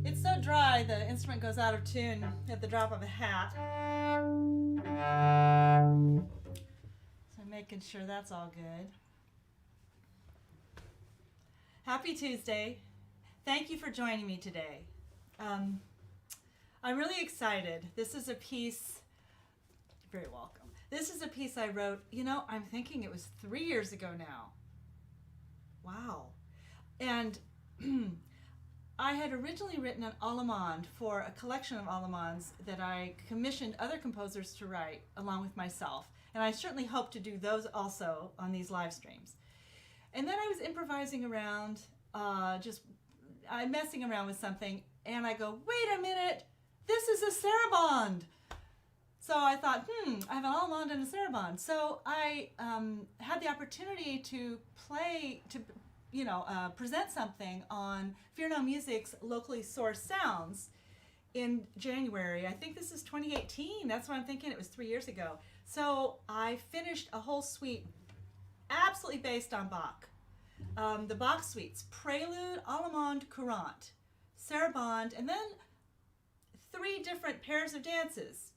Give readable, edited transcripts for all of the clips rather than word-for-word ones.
It's so dry, the instrument goes out of tune at the drop of a hat. So I'm making sure that's all good. Happy Tuesday. Thank you for joining me today. I'm really excited. This is a piece, you're very welcome. This is a piece I wrote, I'm thinking it was 3 years ago now. Wow. And I had originally written an allemande for a collection of allemandes that I commissioned other composers to write along with myself. And I certainly hope to do those also on these live streams. And then I was improvising around, I'm messing around with something, and I go, wait a minute, this is a sarabande. So I thought, I have an allemande and a sarabande. So I had the opportunity to present something on Fear No Music's Locally Sourced Sounds in January. I think this is 2018. That's what I'm thinking. It was 3 years ago. So I finished a whole suite absolutely based on Bach. The Bach suites, Prelude, Allemande, Courante, Sarabande, and then 3 different pairs of dances.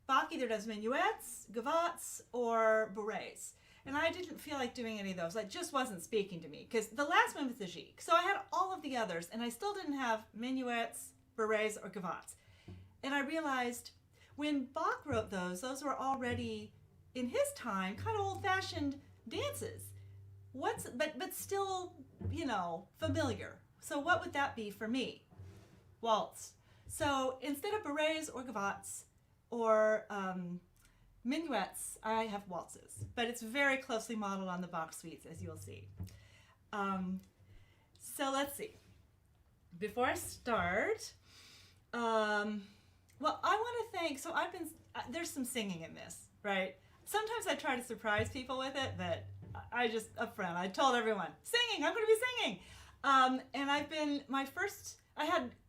Bach either does minuets, gavottes, or bourrées. And I didn't feel like doing any of those. It just wasn't speaking to me, because the last one was the gigue. So I had all of the others, and I still didn't have minuets, bourrées, or gavottes. And I realized when Bach wrote those were already, in his time, kind of old-fashioned dances. But still, familiar. So what would that be for me? Waltz. So instead of bourrées or gavottes or minuets, I have waltzes. But it's very closely modeled on the Bach suites, as you'll see. So let's see. Before I start, I want to thank, there's some singing in this, right? Sometimes I try to surprise people with it, but I just, upfront, I told everyone, singing, I'm going to be singing. And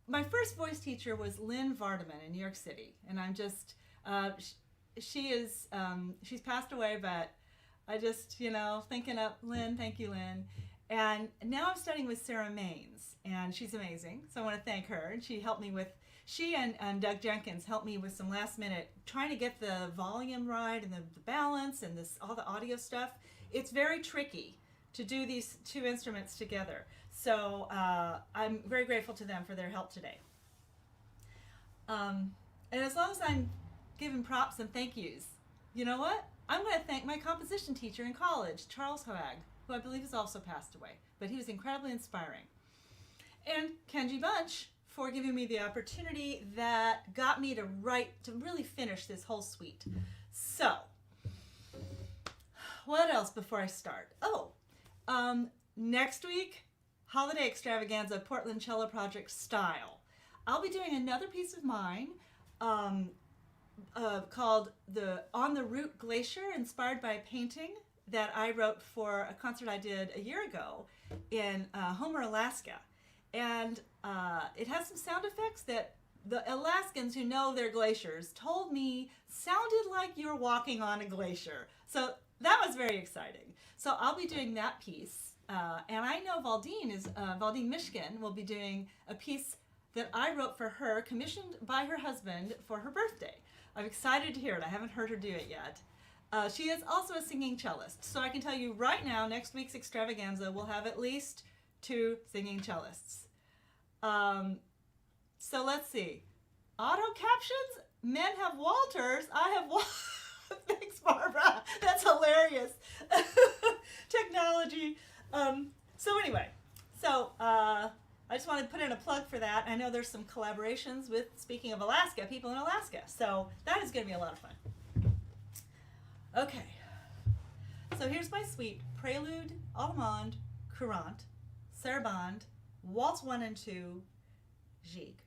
my first voice teacher was Lynn Vardaman in New York City. And I'm just, she's passed away, but I just, thinking up Lynn, thank you, Lynn. And now I'm studying with Sarah Maines, and she's amazing. So I want to thank her. And she and Doug Jenkins helped me with some last minute, trying to get the volume right and the balance and all the audio stuff. It's very tricky to do these 2 instruments together. So I'm very grateful to them for their help today. And as long as I'm giving props and thank yous, you know what? I'm going to thank my composition teacher in college, Charles Hoag, who I believe has also passed away. But he was incredibly inspiring. And Kenji Bunch for giving me the opportunity that got me to really finish this whole suite. So, what else before I start? Next week, Holiday Extravaganza, Portland Cello Project Style. I'll be doing another piece of mine called On the Route Glacier, inspired by a painting that I wrote for a concert I did a year ago in Homer, Alaska. And it has some sound effects that the Alaskans who know their glaciers told me sounded like you're walking on a glacier. So that was very exciting. So I'll be doing that piece. And I know Valdine Michigan will be doing a piece that I wrote for her, commissioned by her husband for her birthday. I'm excited to hear it. I haven't heard her do it yet. She is also a singing cellist. So I can tell you right now, next week's extravaganza will have at least 2 singing cellists. So let's see. Auto captions? Men have Walters. I have Walters. Thanks, Barbara. That's hilarious. Technology. So anyway, I just wanted to put in a plug for that. I know there's some collaborations with, speaking of Alaska, people in Alaska. So that is going to be a lot of fun. Okay. So here's my suite. Prelude, Allemande, Courante, Sarabande, Waltz 1 and 2, gigue.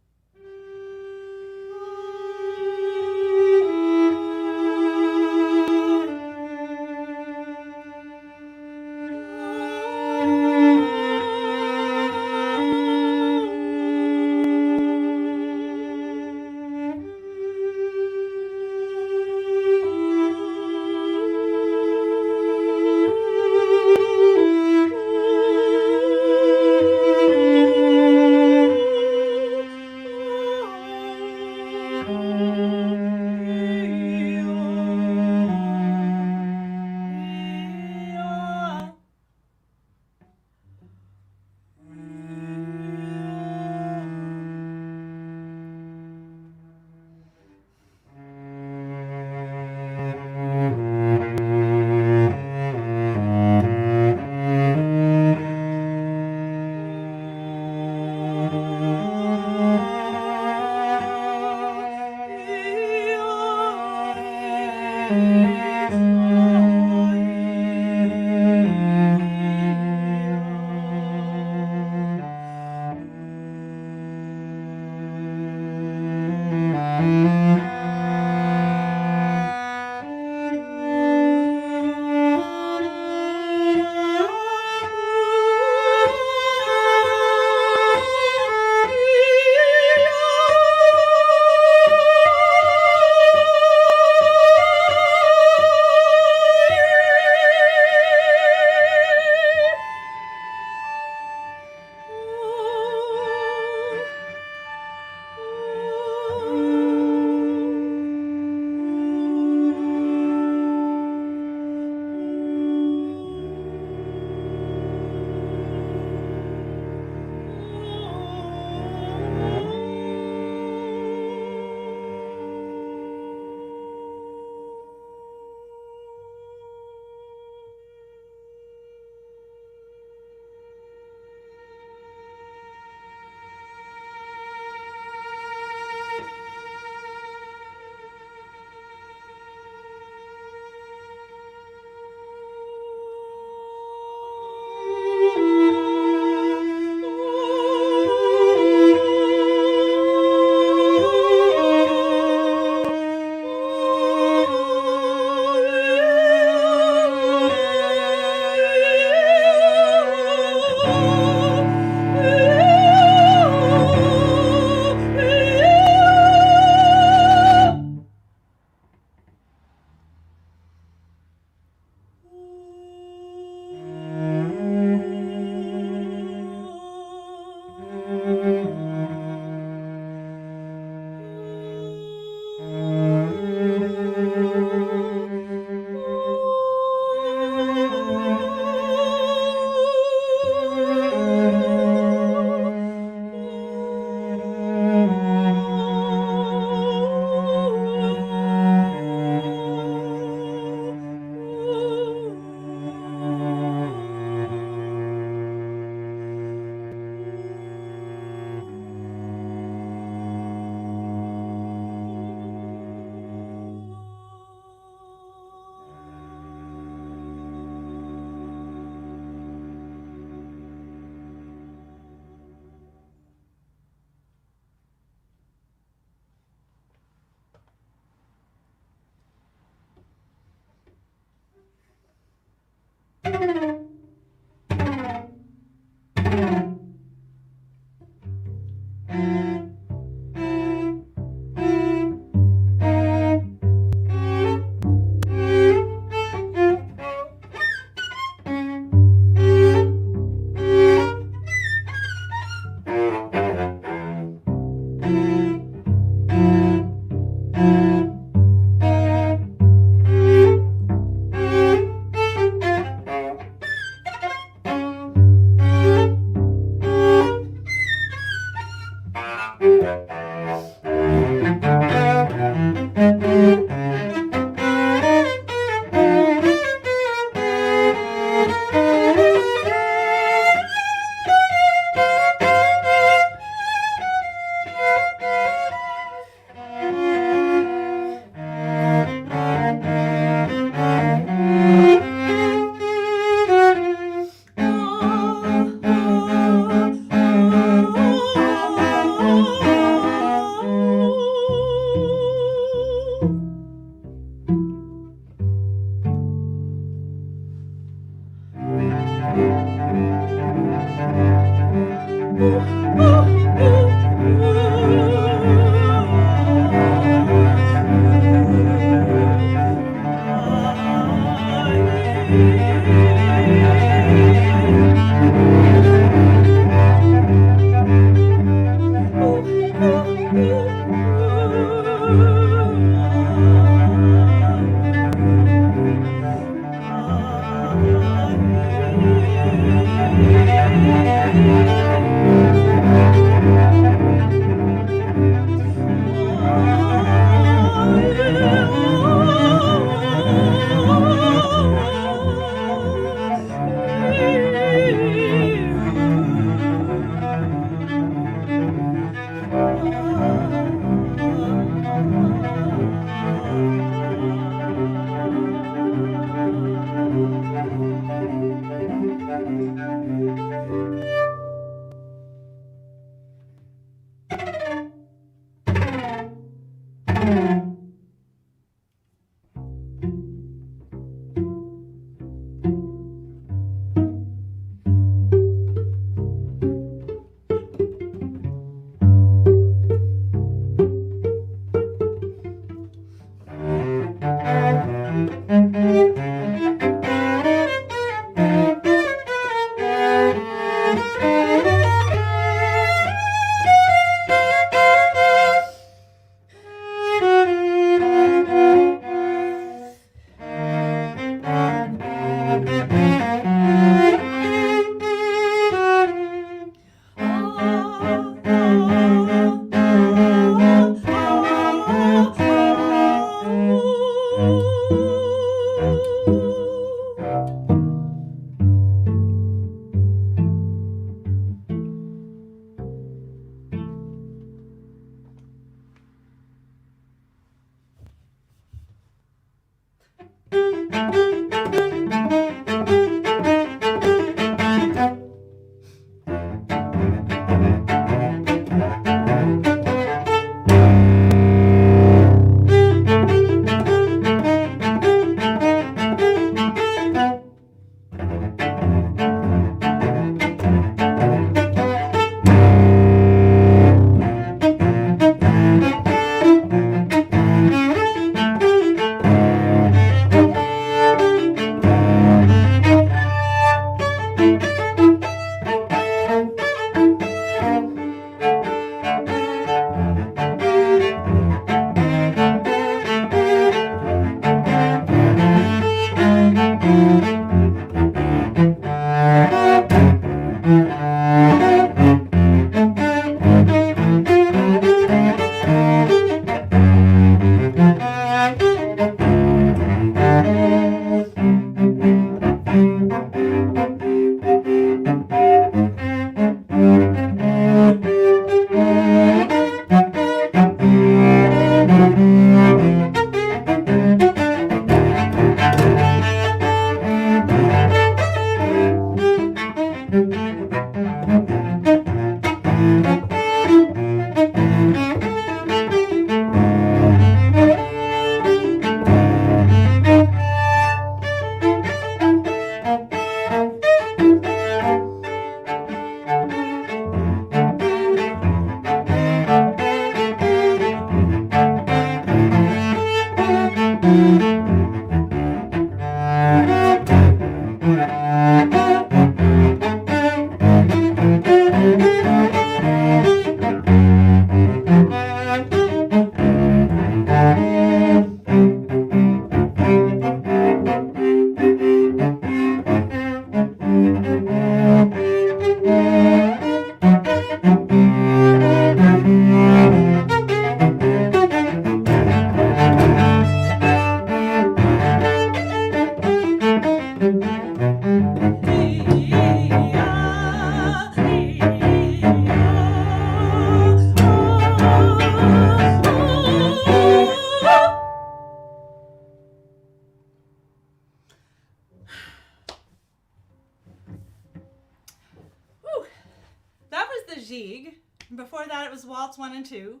the Gigue. Before that, it was Waltz 1 and 2.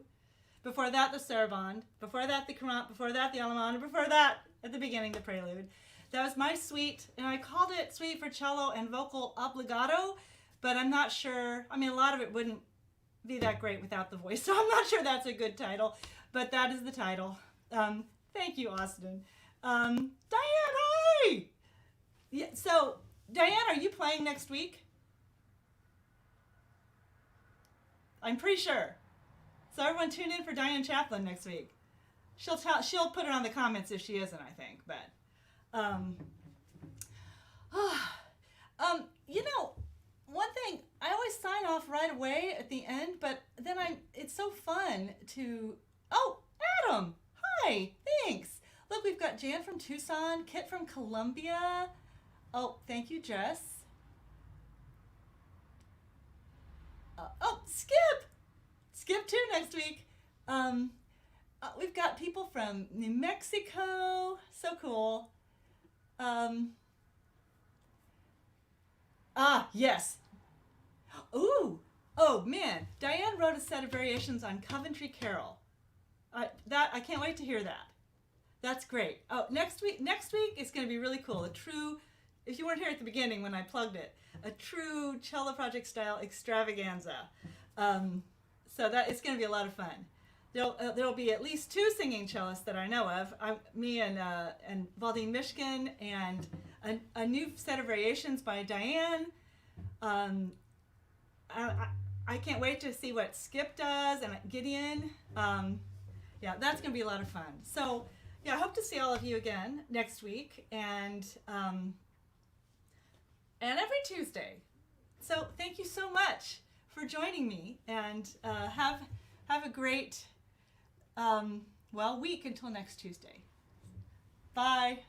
Before that, the Sarabande. Before that, the Courante. Before that, the Allemande. Before that, at the beginning, the Prelude. That was my suite, and I called it Suite for Cello and Vocal Obligato, but I'm not sure. I mean, a lot of it wouldn't be that great without the voice, so I'm not sure that's a good title, but that is the title. Thank you, Austin. Diane, hi! Yeah, so, Diane, are you playing next week? I'm pretty sure. So everyone tune in for Diane Chaplin next week. She'll put it on the comments if she isn't, I think, but you know, one thing, I always sign off right away at the end, but then it's so fun to, oh, Adam, hi, thanks. Look, we've got Jan from Tucson, Kit from Columbia. Oh, thank you, Jess. Oh, Skip too next week. We've got people from New Mexico, so cool. Yes. Ooh, oh man, Diane wrote a set of variations on Coventry Carol. I can't wait to hear that. That's great. Oh, next week is going to be really cool. A true, if you weren't here at the beginning when I plugged it, a true Cello Project style extravaganza. So that it's going to be a lot of fun. There'll be at least 2 singing cellists that I know of. Me and Valdine Mishkin, and a new set of variations by Diane. I can't wait to see what Skip does and Gideon. Yeah, that's going to be a lot of fun. So, yeah, I hope to see all of you again next week and every Tuesday. So, thank you so much for joining me, and have a great week until next Tuesday. Bye.